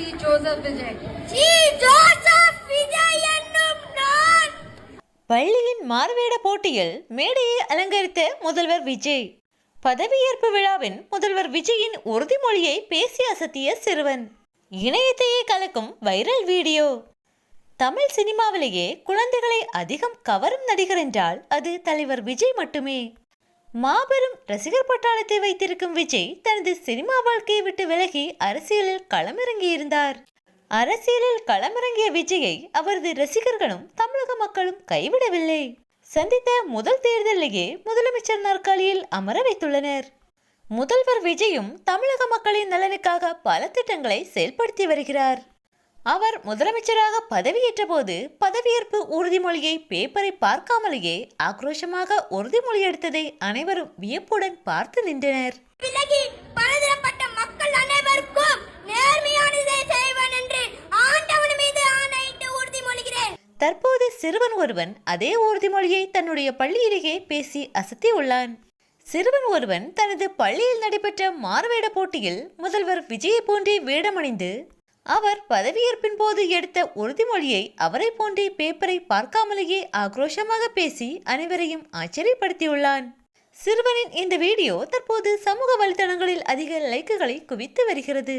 C Joseph Vijay. C Joseph Vijay என்னும் நான். பள்ளியின் மாறுவேட போட்டியில் மேடையை அலங்கரித்த முதல்வர் விஜய். பதவியேற்பு விழாவின் முதல்வர் விஜயின் உறுதிமொழியை பேசி அசத்திய சிறுவன். இணையத்தையே கலக்கும் வைரல் வீடியோ. தமிழ் சினிமாவிலேயே குழந்தைகளை அதிகம் கவரும் நடிகர் என்றால் அது தலைவர் விஜய் மட்டுமே. மாபெரும் ரசிகர் பட்டாளத்தை வைத்திருக்கும் விஜய் தனது சினிமா வாழ்க்கையை விட்டு விலகி அரசியலில் களமிறங்கியிருந்தார். அரசியலில் களமிறங்கிய விஜயை அவரது ரசிகர்களும் தமிழக மக்களும் கைவிடவில்லை. சந்தித்த முதல் தேர்தலிலேயே முதலமைச்சர் நாற்காலியில் அமர வைத்துள்ளனர். முதல்வர் விஜயும் தமிழக மக்களின் நலனுக்காக பல திட்டங்களை செயல்படுத்தி வருகிறார். அவர் முதலமைச்சராக பதவியேற்ற போது பதவியேற்பு உறுதிமொழியை பேப்பரை பார்க்காமலேயே ஆக்ரோஷமாக உறுதிமொழி எடுத்ததை அனைவரும் வியப்புடன் பார்த்து நின்றனர். பலதரப்பட்ட மக்கள் அனைவருக்கும் நேர்மையானதை செய்வேன் என்று ஆண்டவன் மீது ஆணையிட்டு உறுதிமொழிகிறேன். தற்போது சிறுவன் ஒருவன் அதே உறுதிமொழியை தன்னுடைய பள்ளியிலேயே பேசி அசத்தி உள்ளான். சிறுவன் ஒருவன் தனது பள்ளியில் நடைபெற்ற மாறுவேட போட்டியில் முதல்வர் விஜயை போன்றே வேடமணிந்து அவர் பதவியேற்பின் போது எடுத்த உறுதிமொழியை அவரை போன்றே பேப்பரை பார்க்காமலேயே ஆக்ரோஷமாக பேசி அனைவரையும் ஆச்சரியப்படுத்தியுள்ளான். சிறுவனின் இந்த வீடியோ தற்போது சமூக வலைதளங்களில் அதிக லைக்குகளை குவித்து வருகிறது.